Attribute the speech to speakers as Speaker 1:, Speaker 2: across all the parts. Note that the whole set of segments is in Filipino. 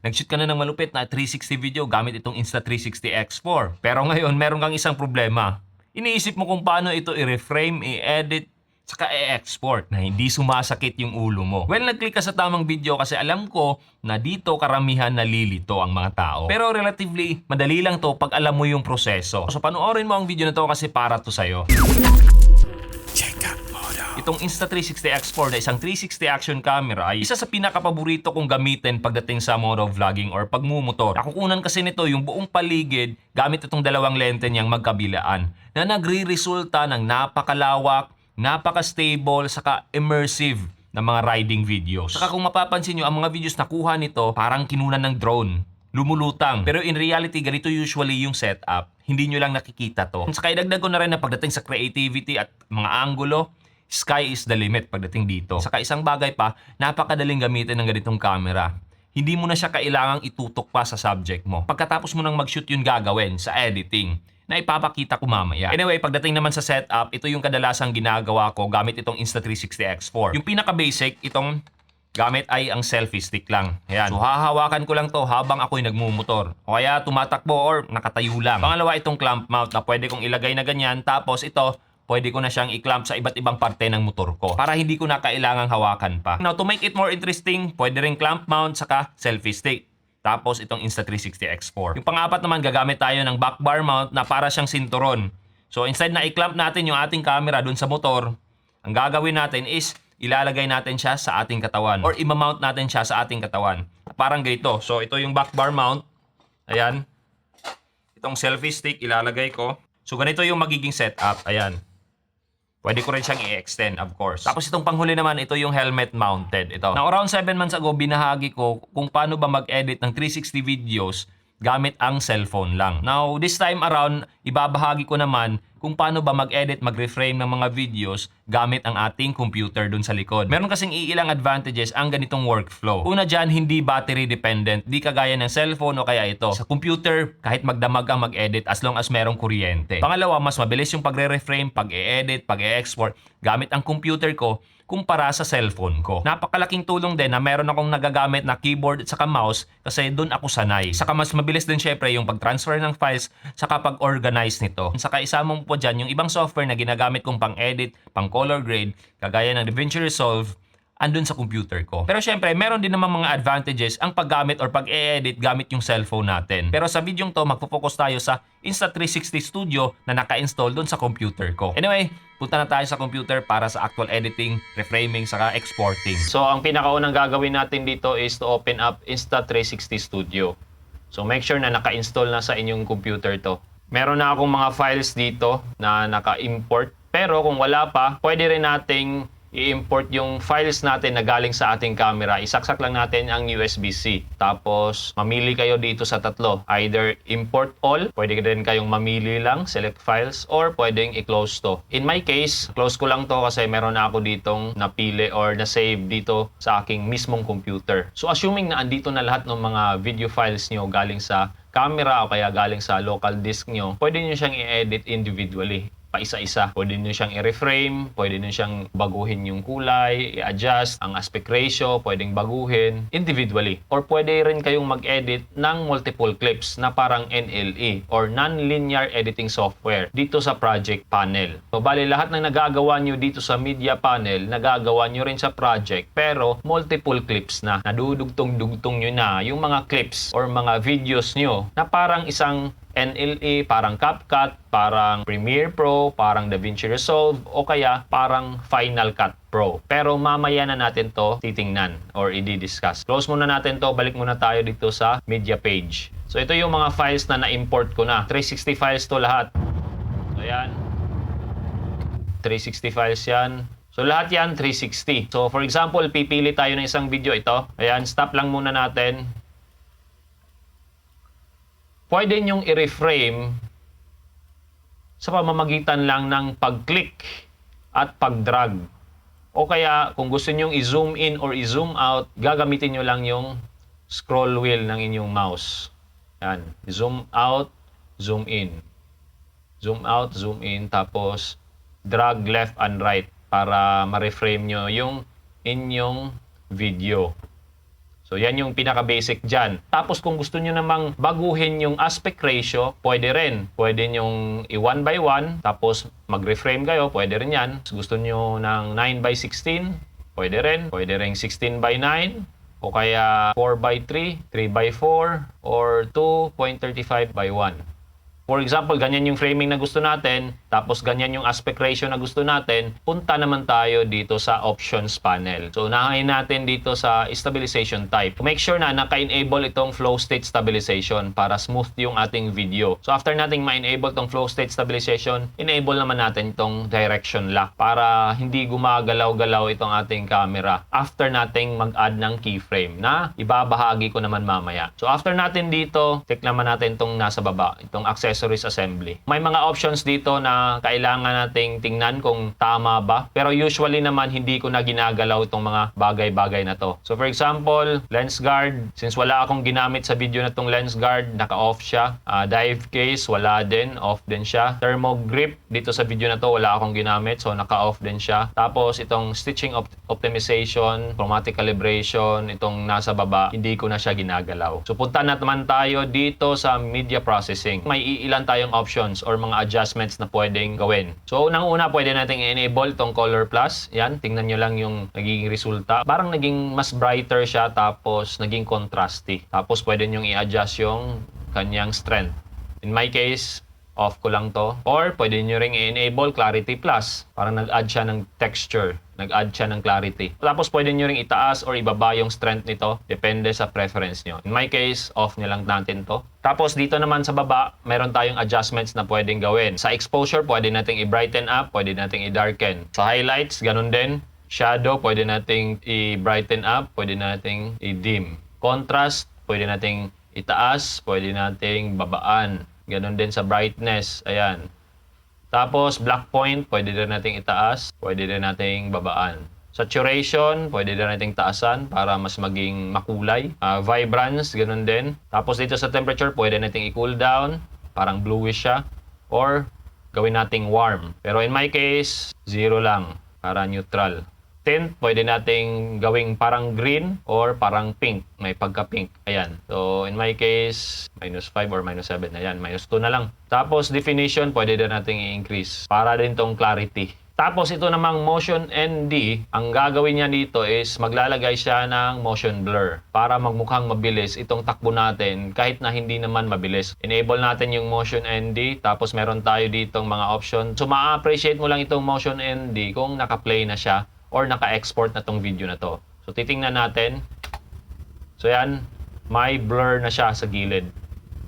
Speaker 1: Nag-shoot ka na ng malupit na 360 video gamit itong Insta360 X4. Pero ngayon, meron kang isang problema. Iniisip mo kung paano ito i-reframe, i-edit, saka i-export na hindi sumasakit yung ulo mo. Well, nag-click ka sa tamang video kasi alam ko na dito karamihan nalilito ang mga tao. Pero relatively, madali lang to pag alam mo yung proseso. So panoorin mo ang video na to kasi para to sa'yo. Itong Insta360 X4 na isang 360 action camera ay isa sa pinakapaborito kong gamitin pagdating sa motovlogging or pagmumotor. Nakukunan kasi nito yung buong paligid gamit itong dalawang lente niyang magkabilaan na nagre-resulta ng napakalawak, napaka-stable, saka immersive na mga riding videos. Saka kung mapapansin nyo, ang mga videos na kuha nito parang kinunan ng drone. Lumulutang. Pero in reality, ganito usually yung setup. Hindi nyo lang nakikita to. Saka idagdag ko na rin na pagdating sa creativity at mga angulo, sky is the limit pagdating dito. Saka isang bagay pa, napakadaling gamitin ng ganitong camera. Hindi mo na siya kailangang itutok pa sa subject mo. Pagkatapos mo nang mag-shoot yun gagawin sa editing na ipapakita ko mamaya. Anyway, pagdating naman sa setup, ito yung kadalasang ginagawa ko gamit itong Insta360 X4. Yung pinaka-basic, itong gamit ay ang selfie stick lang. Ayan. So hahawakan ko lang to habang ako'y nagmumotor. O kaya tumatakbo or nakatayo lang. Pangalawa, itong clamp mount na pwede kong ilagay na ganyan. Tapos ito, pwede ko na siyang i-clamp sa iba't ibang parte ng motor ko para hindi ko na kailangang hawakan pa. Now, to make it more interesting, pwede rin clamp mount saka selfie stick. Tapos itong Insta360 X4. Yung pang-apat naman, gagamit tayo ng back bar mount na para siyang sinturon. So instead na i-clamp natin yung ating camera dun sa motor, ang gagawin natin is ilalagay natin siya sa ating katawan or i-mount natin siya sa ating katawan. Parang ganito. So ito yung back bar mount. Ayan. Itong selfie stick ilalagay ko. So ganito yung magiging setup. Ayan. Pwede ko rin siyang i-extend, of course. Tapos itong panghuli naman, ito yung helmet mounted. Ito. Now, around 7 months ago, binahagi ko kung paano ba mag-edit ng 360 videos gamit ang cellphone lang. Now, this time around, ibabahagi ko naman kung paano ba mag-edit, mag-reframe ng mga videos gamit ang ating computer dun sa likod. Meron kasing iilang advantages ang ganitong workflow. Una dyan, hindi battery dependent. Di kagaya ng cellphone o kaya ito. Sa computer, kahit magdamag kang mag-edit as long as merong kuryente. Pangalawa, mas mabilis yung pagre-reframe, pag-e-edit, pag-e-export gamit ang computer ko kumpara sa cellphone ko. Napakalaking tulong din na meron akong nagagamit na keyboard at saka mouse kasi doon ako sanay. Saka mas mabilis din syempre yung pag-transfer ng files saka pag-organize nito. Saka isa mo po dyan yung ibang software na ginagamit kong pang-edit, pang-color grade, kagaya ng DaVinci Resolve, andun sa computer ko. Pero syempre, meron din naman mga advantages ang paggamit or pag-e-edit gamit yung cellphone natin. Pero sa videong to, magpo-focus tayo sa Insta360 Studio na naka-install dun sa computer ko. Anyway, punta na tayo sa computer para sa actual editing, reframing, saka exporting. So, ang pinakaunang gagawin natin dito is to open up Insta360 Studio. So, make sure na naka-install na sa inyong computer to. Meron na akong mga files dito na naka-import. Pero kung wala pa, pwede rin nating i-import yung files natin na galing sa ating camera. Isaksak lang natin ang USB-C. Tapos, mamili kayo dito sa tatlo. Either import all, pwede din kayong mamili lang, select files, or pwedeng i-close to. In my case, close ko lang to kasi meron na ako ditong napili or na-save dito sa aking mismong computer. So, assuming na andito na lahat ng mga video files nyo galing sa camera o kaya galing sa local disk nyo, pwede nyo siyang i-edit individually. Paisa-isa. Pwede nyo siyang i-reframe, pwede nyo siyang baguhin yung kulay, i-adjust ang aspect ratio, pwedeng baguhin individually. Or pwede rin kayong mag-edit ng multiple clips na parang NLE or non-linear editing software dito sa project panel. So, bali lahat ng nagagawa nyo dito sa media panel, nagagawa nyo rin sa project pero multiple clips na. Nadudugtong-dugtong nyo na yung mga clips or mga videos nyo na parang isang NLE, parang CapCut, parang Premiere Pro, parang DaVinci Resolve, o kaya parang Final Cut Pro. Pero mamaya na natin to titingnan or i-discuss. Close muna natin to, balik muna tayo dito sa media page. So ito yung mga files na na-import ko na. 360 files to lahat. So yan. 360 files yan. So lahat yan 360. So for example, pipili tayo ng isang video ito. Ayan, stop lang muna natin. Pwede nyong i-reframe sa pamamagitan lang ng pag-click at pag-drag. O kaya kung gusto nyong i-zoom in or i-zoom out, gagamitin nyo lang yung scroll wheel ng inyong mouse. Yan. Zoom out, zoom in. Zoom out, zoom in. Tapos drag left and right para ma-reframe nyo yung inyong video.
Speaker 2: So yan yung pinaka-basic dyan. Tapos kung gusto nyo namang baguhin yung aspect ratio, pwede rin. Pwede nyong i-1 by 1, tapos mag-reframe kayo, pwede rin yan. Gusto nyo ng 9 by 16, pwede rin. Pwede rin 16 by 9, o kaya 4 by 3, 3 by 4, or 2.35 by 1. For example, ganyan yung framing na gusto natin, tapos ganyan yung aspect ratio na gusto natin, punta naman tayo dito sa options panel. So, unahin natin dito sa stabilization type. Make sure na naka-enable itong flow state stabilization para smooth yung ating video. So, after nating ma-enable itong flow state stabilization, enable naman natin itong direction lock para hindi gumagalaw-galaw itong ating camera after nating mag-add ng keyframe na ibabahagi ko naman mamaya. So, after natin dito, check naman natin itong nasa baba, itong accessories assembly. May mga options dito na kailangan nating tingnan kung tama ba. Pero usually naman hindi ko na ginagalaw itong mga bagay-bagay na to. So for example, lens guard. Since wala akong ginamit sa video na itong lens guard, naka-off siya. Dive case, wala din. Off din siya. Thermo grip, dito sa video na to wala akong ginamit. So naka-off din siya. Tapos itong stitching optimization, chromatic calibration, itong nasa baba, hindi ko na siya ginagalaw. So punta naman tayo dito sa media processing. May ilan tayong options or mga adjustments na pwedeng gawin. So unang-una pwede nating i-enable tong color plus. Yan, tingnan nyo lang yung nagiging resulta. Parang naging mas brighter siya tapos naging contrasty. Tapos pwede nyong i-adjust yung kanyang strength. In my case, off ko lang to. Or pwede nyo ring i-enable clarity plus. Parang nag-add siya ng texture. Nag-add siya ng clarity. Tapos pwede nyo ring itaas or ibaba yung strength nito. Depende sa preference nyo. In my case, off nyo lang natin to. Tapos dito naman sa baba, meron tayong adjustments na pwedeng gawin. Sa exposure, pwede nating i-brighten up, pwede nating i-darken. Sa highlights, ganun din. Shadow, pwede nating i-brighten up, pwede nating i-dim. Contrast, pwede nating itaas, pwede nating babaan. Ganun din sa brightness. Ayan. Tapos, black point, pwede din nating itaas, pwede din nating babaan. Saturation, pwede din nating taasan para mas maging makulay. Vibrance, ganun din. Tapos dito sa temperature, pwede nating i-cool down, parang bluish siya. Or, gawin nating warm. Pero in my case, 0 lang, para neutral. Tint, pwede nating gawing parang green or parang pink. May pagka-pink. Ayan. So, in my case, -5 or -7. Ayan, -2 na lang. Tapos, definition, pwede din nating i-increase. Para din tong clarity. Tapos, ito namang motion ND, ang gagawin niya dito is maglalagay siya ng motion blur para magmukhang mabilis itong takbo natin kahit na hindi naman mabilis. Enable natin yung motion ND, tapos meron tayo ditong mga option. So, ma-appreciate mo lang itong motion ND kung naka-play na siya or naka-export na tong video na to. So, titingnan natin. So, yan. May blur na siya sa gilid.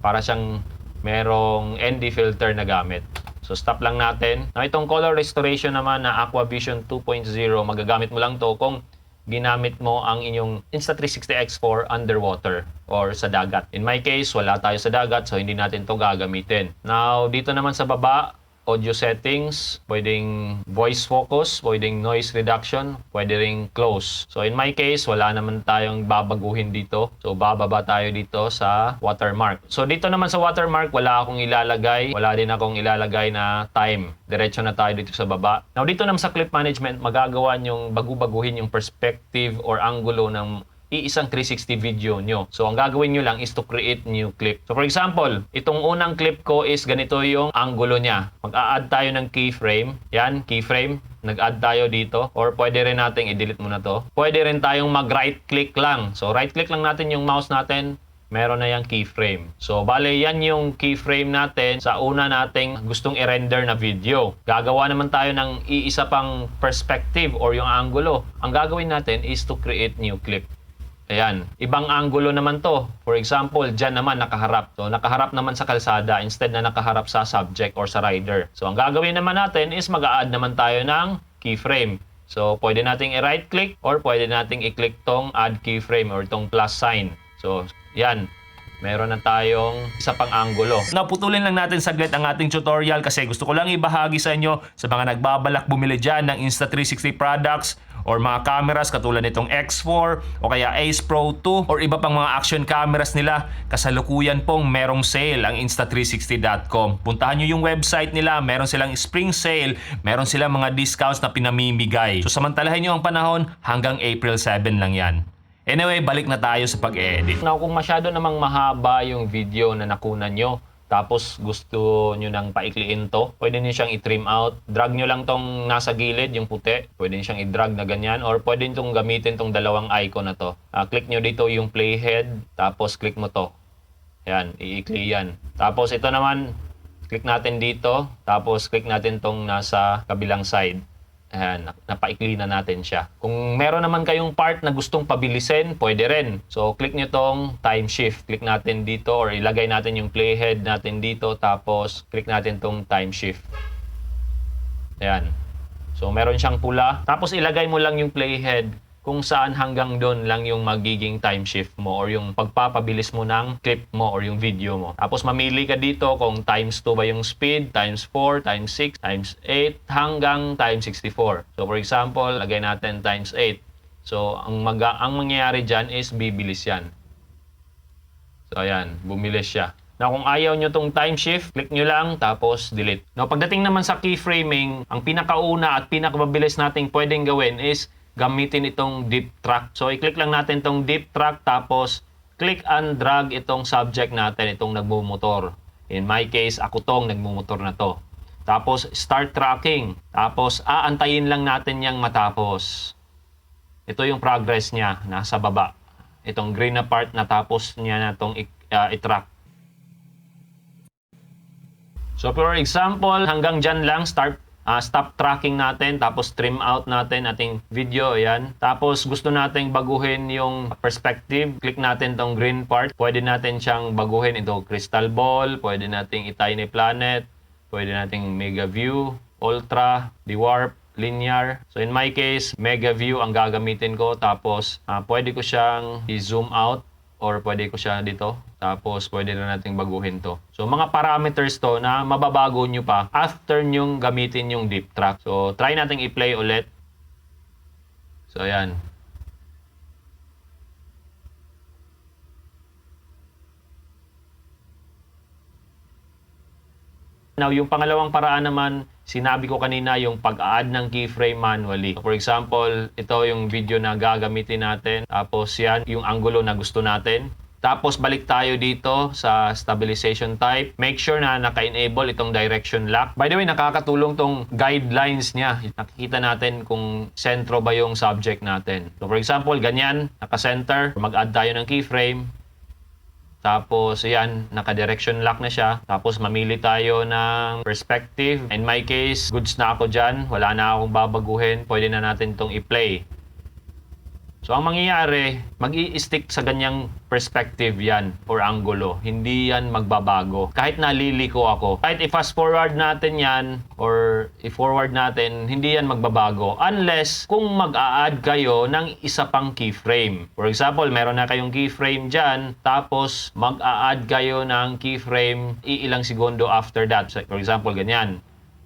Speaker 2: Para siyang merong ND filter na gamit. So, stop lang natin. Now, itong color restoration naman na Aqua Vision 2.0, magagamit mo lang to kung ginamit mo ang inyong Insta360 X4 underwater or sa dagat. In my case, wala tayo sa dagat, so hindi natin to gagamitin. Now, dito naman sa baba, audio settings, pwedeng voice focus, pwedeng noise reduction, pwede ring close. So in my case, wala naman tayong babaguhin dito. So bababa tayo dito sa watermark. So dito naman sa watermark, wala akong ilalagay. Wala din akong ilalagay na time. Diretso na tayo dito sa baba. Now dito naman sa clip management, magagawa nyong baguhin yung perspective or angulo ng iisang 360 video nyo. So, ang gagawin nyo lang is to create new clip. So, for example, itong unang clip ko is ganito yung angulo niya. Mag-a-add tayo ng keyframe. Yan, keyframe. Nag-add tayo dito. Or pwede rin natin i-delete muna to. Pwede rin tayong mag-right click lang. So, right click lang natin yung mouse natin. Meron na yung keyframe. So, bale, yan yung keyframe natin sa una nating gustong i-render na video. Gagawa naman tayo ng iisa pang perspective or yung angulo. Ang gagawin natin is to create new clip. Ayan, ibang angulo naman to. For example, dyan naman nakaharap. So, nakaharap naman sa kalsada instead na nakaharap sa subject or sa rider. So, ang gagawin naman natin is mag-a-add naman tayo ng keyframe. So, pwede nating i-right click or pwede nating i-click tong add keyframe or tong plus sign. So, yan. Meron na tayong isa pang angulo.
Speaker 1: Naputulin lang natin saglit ang ating tutorial kasi gusto ko lang ibahagi sa inyo sa mga nagbabalak bumili dyan ng Insta360 products or mga cameras katulad nitong X4 o kaya Ace Pro 2 or iba pang mga action cameras nila. Kasalukuyan pong merong sale ang Insta360.com. Puntahan nyo yung website nila, meron silang spring sale, meron silang mga discounts na pinamimigay. So samantalahin nyo ang panahon hanggang April 7 lang yan. Anyway, balik na tayo sa pag-edit.
Speaker 2: Now, kung masyado namang mahaba yung video na nakunan nyo, tapos gusto nyo nang paikliin to, pwede nyo siyang i-trim out. Drag nyo lang tong nasa gilid, yung puti. Pwede nyo siyang i-drag na ganyan. Or pwede nyo gamitin tong dalawang icon na to. Click nyo dito yung playhead, tapos click mo to. Yan, i-ikli yan. Tapos ito naman, click natin dito, tapos click natin tong nasa kabilang side. Ayan, napaikli na natin siya. Kung meron naman kayong part na gustong pabilisin, pwede rin. So, click nyo tong time shift. Click natin dito or ilagay natin yung playhead natin dito. Tapos, click natin tong time shift. Ayan. So, meron siyang pula. Tapos, ilagay mo lang yung playhead kung saan hanggang doon lang yung magiging time shift mo or yung pagpapabilis mo ng clip mo or yung video mo. Tapos mamili ka dito kung times 2 ba yung speed, times 4, times 6, times 8, hanggang times 64. So for example, lagay natin times 8. So ang mangyayari dyan is bibilis yan. So ayan, bumilis siya. Now, kung ayaw nyo tong time shift, click nyo lang, tapos delete. Now, pagdating naman sa keyframing, ang pinakauna at pinakamabilis nating pwedeng gawin is gamitin itong deep track. So, i-click lang natin itong deep track, tapos click and drag itong subject natin, itong nagmumotor. In my case, ako tong nagmumotor na to. Tapos, start tracking. Tapos, aantayin lang natin yang matapos. Ito yung progress niya, nasa baba. Itong green na part, natapos niya na itong i-track. So, for example, hanggang dyan lang, stop tracking natin, tapos trim out natin ating video, ayan. Tapos gusto nating baguhin yung perspective, click natin tong green part. Pwede natin siyang baguhin, ito crystal ball, pwede nating i-tiny planet, pwede nating mega view, ultra, dwarf, linear. So in my case, mega view ang gagamitin ko, tapos pwede ko siyang i-zoom out or pwede ko siya dito. Tapos, pwede na nating baguhin to. So, mga parameters to na mababago nyo pa after nyong gamitin yung deep track. So, try nating i-play ulit. So, ayan. Now, yung pangalawang paraan naman, sinabi ko kanina yung pag-add ng keyframe manually. For example, ito yung video na gagamitin natin. Tapos yan, yung angulo na gusto natin. Tapos balik tayo dito sa stabilization type. Make sure na naka-enable itong direction lock. By the way, nakakatulong tong guidelines niya. Nakikita natin kung sentro ba yung subject natin. So for example, ganyan, naka-center. Mag-add tayo ng keyframe. Tapos, yan, naka-direction lock na siya. Tapos, mamili tayo ng perspective. In my case, goods na ako dyan. Wala na akong babaguhin. Pwede na natin itong i-play. So, ang mangyayari, mag-i-stick sa ganyang perspective yan or angulo. Hindi yan magbabago. Kahit naliliko ako. Kahit i-fast forward natin yan or i-forward natin, hindi yan magbabago. Unless kung mag-a-add kayo ng isa pang keyframe. For example, meron na kayong keyframe dyan, tapos mag-a-add kayo ng keyframe iilang segundo after that. So, for example, ganyan.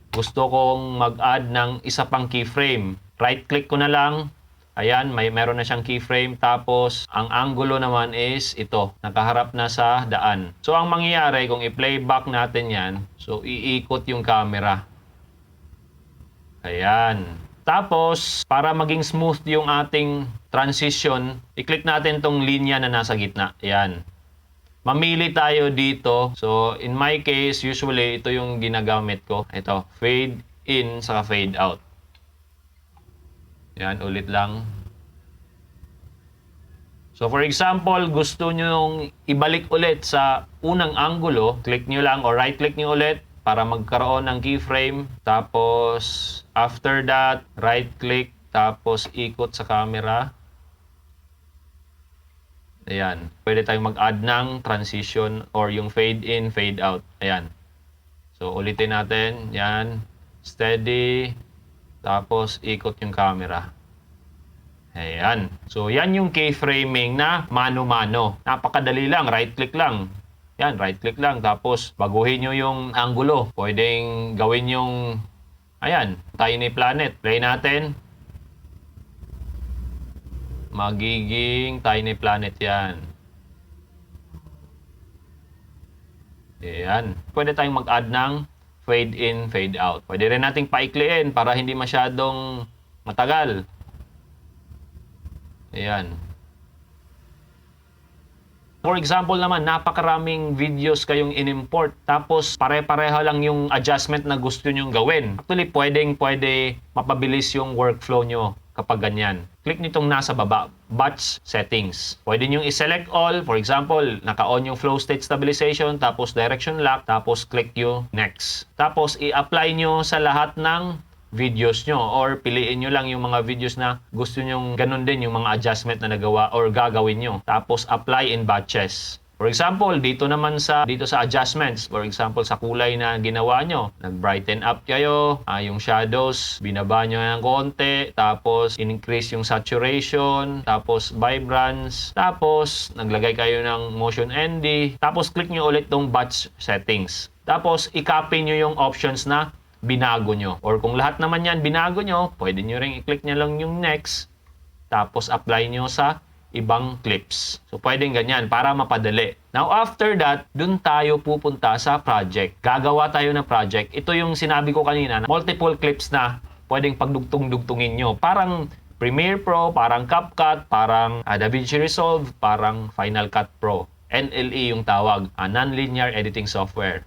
Speaker 2: Gusto kong mag-add ng isa pang keyframe. Right-click ko na lang. Ayan, meron na siyang keyframe. Tapos, ang angulo naman is ito. Nakaharap na sa daan. So, ang mangyayari, kung i-playback natin yan, so, iikot yung camera. Ayan. Tapos, para maging smooth yung ating transition, i-click natin tong linya na nasa gitna. Ayan. Mamili tayo dito. So, in my case, usually, ito yung ginagamit ko. Ito, fade in saka fade out. Yan, ulit lang. So, for example, gusto nyo ibalik ulit sa unang angulo, click nyo lang o right-click nyo ulit para magkaroon ng keyframe. Tapos, after that, right-click, tapos ikot sa camera. Ayan. Pwede tayong mag-add ng transition or yung fade in, fade out. Ayan. So, ulitin natin. Yan. Steady. Tapos, ikot yung camera. Ayan. So, yan yung keyframing na mano-mano. Napakadali lang. Right-click lang. Yan, right-click lang. Tapos, baguhin nyo yung angulo. Pwedeng gawin yung, ayan, tiny planet. Play natin. Magiging tiny planet yan. Ayan. Pwede tayong mag-add ng fade in, fade out. Pwede rin nating paikliin para hindi masyadong matagal. Ayan. For example naman, napakaraming videos kayong in-import tapos pare-pareho lang yung adjustment na gusto nyong gawin. Actually, pwede mapabilis yung workflow nyo kapag ganyan. Click nitong nasa baba, batch settings. Pwede nyo i-select all. For example, naka-on yung flow state stabilization, tapos direction lock, tapos click yung next. Tapos i-apply nyo sa lahat ng videos nyo or piliin nyo lang yung mga videos na gusto nyong ganun din yung mga adjustment na nagawa or gagawin nyo. Tapos apply in batches. For example, dito sa adjustments, for example, sa kulay na ginawa nyo, nag-brighten up kayo, yung shadows, binaba nyo ng konti, tapos increase yung saturation, tapos vibrance, tapos naglagay kayo ng motion ND, tapos click nyo ulit tong batch settings. Tapos i-copy nyo yung options na binago nyo. Or kung lahat naman yan binago nyo, pwede nyo ring i-click nyo lang yung next, tapos apply nyo sa ibang clips. So, pwedeng ganyan para mapadali. Now, after that, dun tayo pupunta sa project. Gagawa tayo ng project. Ito yung sinabi ko kanina, na multiple clips na pwedeng pagdugtong-dugtungin nyo. Parang Premiere Pro, parang CapCut, parang DaVinci Resolve, parang Final Cut Pro. NLE yung tawag, Non-Linear Editing Software.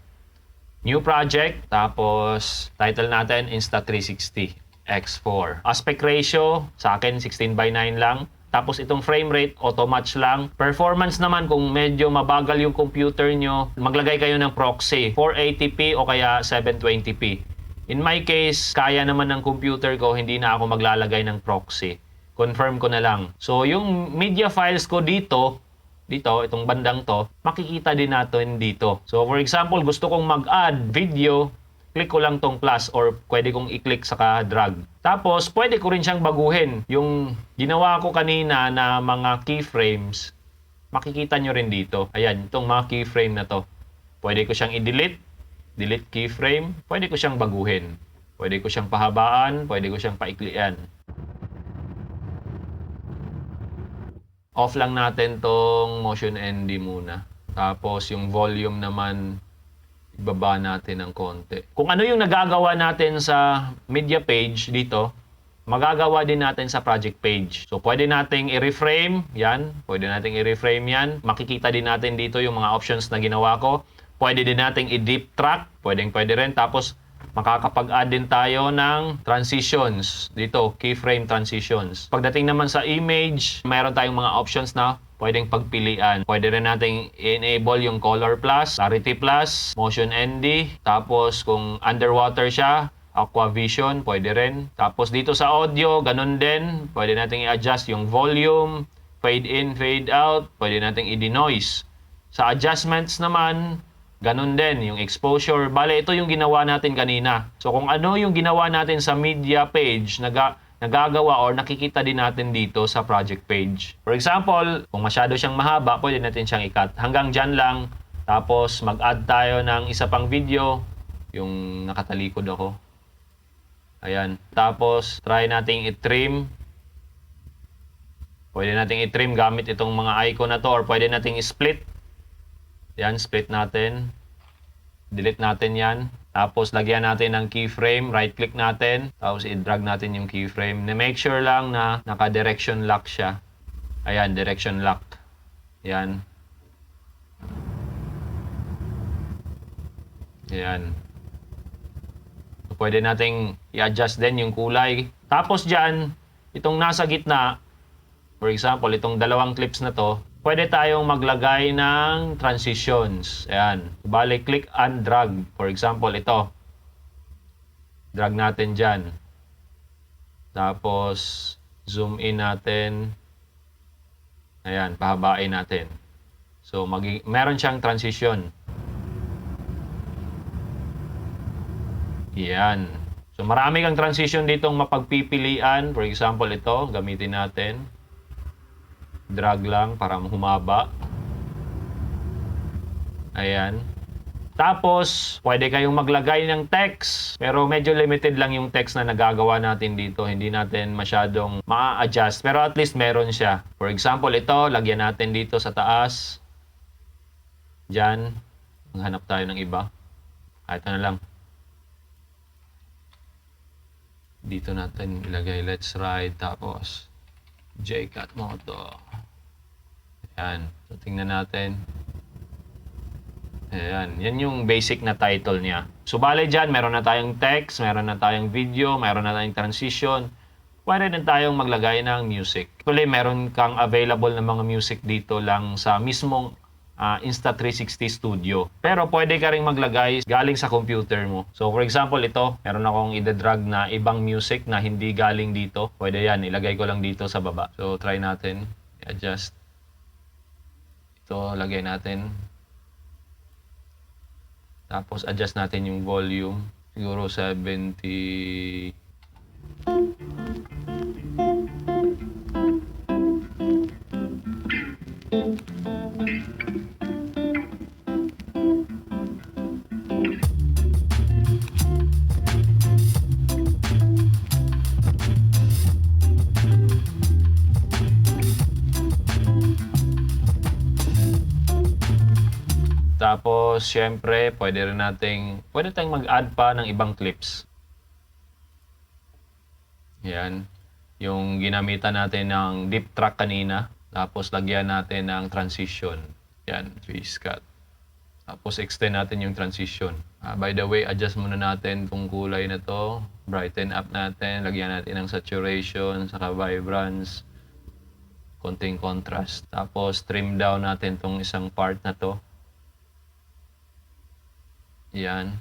Speaker 2: New project, tapos title natin Insta360 X4. Aspect ratio, sa akin 16:9 lang. Tapos itong frame rate, auto-match lang. Performance naman, kung medyo mabagal yung computer nyo, maglagay kayo ng proxy, 480p o kaya 720p. In my case, kaya naman ng computer ko, hindi na ako maglalagay ng proxy. Confirm ko na lang. So yung media files ko dito, itong bandang to, makikita din natin dito. So for example, gusto kong mag-add video, click ko lang tong plus or pwede kong i-click saka drag. Tapos, pwede ko rin siyang baguhin. Yung ginawa ko kanina na mga keyframes, makikita nyo rin dito. Ayan, itong mga keyframe na to. Pwede ko siyang i-delete, delete keyframe. Pwede ko siyang baguhin. Pwede ko siyang pahabaan, pwede ko siyang paiklian. Off lang natin tong motion ND muna. Tapos, yung volume naman, ibaba natin ng konti. Kung ano yung nagagawa natin sa media page dito, magagawa din natin sa project page. So, pwede nating i-reframe yan. Pwede nating i-reframe yan. Makikita din natin dito yung mga options na ginawa ko. Pwede din nating i-deep track. Pwede rin. Tapos, makakapag-add din tayo ng transitions. Dito, keyframe transitions. Pagdating naman sa image, mayroon tayong mga options na pwedeng pagpilian. Pwede rin nating i-enable yung color plus, clarity plus, motion ND. Tapos kung underwater siya, aqua vision, pwede rin. Tapos dito sa audio, ganun din. Pwede nating i-adjust yung volume, fade in, fade out. Pwede nating i-denoise. Sa adjustments naman, ganun din, yung exposure. Bale, ito yung ginawa natin kanina. So kung ano yung ginawa natin sa media page, nagagawa or nakikita din natin dito sa project page. For example, kung masyado siyang mahaba, pwede natin siyang i-cut. Hanggang dyan lang. Tapos mag-add tayo ng isa pang video. Yung nakatalikod ako. Ayan. Tapos try nating i-trim. Pwede nating i-trim gamit itong mga icon na to or pwede nating i-split. Yan, split natin. Delete natin yan. Tapos, lagyan natin ng keyframe. Right-click natin. Tapos, i-drag natin yung keyframe. Na-make sure lang na naka-direction lock siya. Ayan, direction lock. Yan. Ayan. So, pwede nating i-adjust din yung kulay. Tapos dyan, itong nasa gitna, for example, itong dalawang clips na to, pwede tayong maglagay ng transitions. Ayan. Bale, click and drag. For example, ito. Drag natin dyan. Tapos, zoom in natin. Ayan, pahabain natin. So, meron siyang transition. Ayan. So, marami kang transition ditong mapagpipilian. For example, ito. Gamitin natin. Drag lang para humaba. Ayan. Tapos, pwede kayong maglagay ng text. Pero medyo limited lang yung text na nagagawa natin dito. Hindi natin masyadong ma-adjust. Pero at least meron siya. For example, ito, lagyan natin dito sa taas. Diyan. Maghanap tayo ng iba. Ito na lang. Dito natin ilagay let's ride. Tapos, JCat Moto. Yan. So, tingnan natin. Ayan. Yan yung basic na title niya. So, bale dyan, meron na tayong text, meron na tayong video, meron na tayong transition. Pwede din tayong maglagay ng music. Actually, meron kang available na mga music dito lang sa mismong Insta360 Studio. Pero pwede ka rin maglagay galing sa computer mo. So, for example, ito, meron akong ida-drag na ibang music na hindi galing dito. Pwede yan, ilagay ko lang dito sa baba. So, try natin. I-adjust. Ito, lagay natin. Tapos, adjust natin yung volume. Siguro 70. Tapos, syempre, pwede tayong mag-add pa ng ibang clips. Yan. Yung ginamitan natin ng deep track kanina. Tapos, lagyan natin ng transition. Yan, face cut. Tapos, extend natin yung transition. By the way, adjust muna natin itong kulay na to. Brighten up natin. Lagyan natin ng saturation, saka vibrance. Konting contrast. Tapos, trim down natin itong isang part na to. Yan.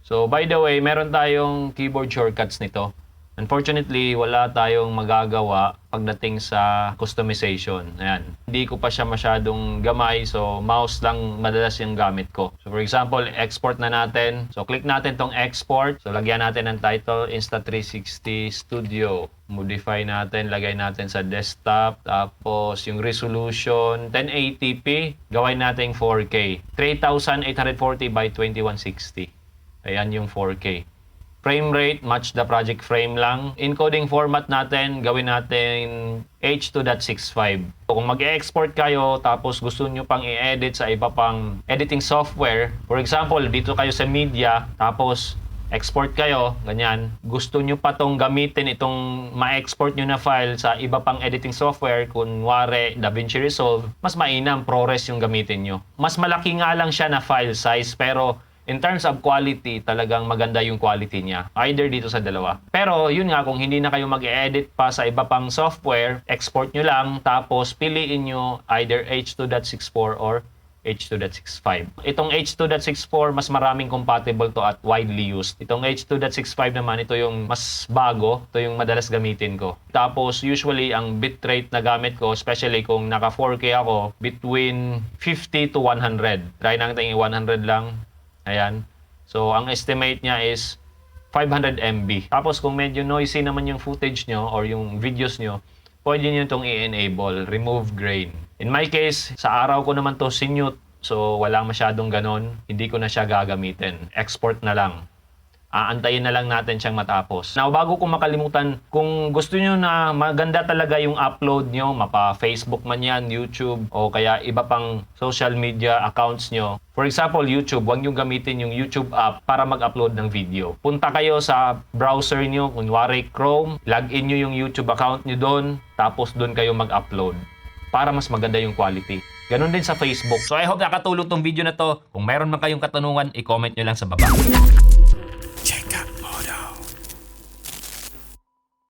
Speaker 2: So, by the way, meron tayong keyboard shortcuts nito. Unfortunately, wala tayong magagawa pagdating sa customization. Ayan. Hindi ko pa siya masyadong gamay, so mouse lang madalas yung gamit ko. So, for example, export na natin. So, click natin tong export. So, lagyan natin ng title, Insta360 Studio. Modify natin, lagay natin sa desktop. Tapos, yung resolution, 1080p. Gawin natin 4K. 3840 by 2160. Ayan yung 4K. Frame rate, match the project frame lang. Encoding format natin, gawin natin H.2.65. Kung mag-export kayo, tapos gusto nyo pang i-edit sa iba pang editing software, for example, dito kayo sa media, tapos export kayo, ganyan, gusto nyo pa tong gamitin itong ma-export nyo na file sa iba pang editing software, kunwari DaVinci Resolve, mas mainam, ProRes yung gamitin nyo. Mas malaki nga lang siya na file size, pero in terms of quality, talagang maganda yung quality niya. Either dito sa dalawa. Pero yun nga, kung hindi na kayo mag-edit pa sa iba pang software, export nyo lang, tapos piliin nyo either H.2.64 or H.2.65. Itong H.2.64, mas maraming compatible to at widely used. Itong H.2.65 naman, ito yung mas bago. Ito yung madalas gamitin ko. Tapos, usually, ang bitrate na gamit ko, especially kung naka 4K ako, between 50 to 100. Try natin yung 100 lang. Ayan. So, ang estimate niya is 500 MB. Tapos, kung medyo noisy naman yung footage nyo or yung videos nyo, pwede nyo itong i-enable, remove grain. In my case, sa araw ko naman to sinute, so wala masyadong ganon. Hindi ko na siya gagamitin. Export na lang. Aantayin na lang natin siyang matapos. Now, bago ko makalimutan, kung gusto nyo na maganda talaga yung upload nyo, mapa Facebook man yan, YouTube, o kaya iba pang social media accounts nyo. For example, YouTube, huwag nyo gamitin yung YouTube app para mag-upload ng video. Punta kayo sa browser nyo, kunwari Chrome, login nyo yung YouTube account nyo doon, tapos doon kayo mag-upload para mas maganda yung quality. Ganon din sa Facebook.
Speaker 1: So I hope nakatulong tong video na to. Kung meron man kayong katanungan, i-comment nyo lang sa baba.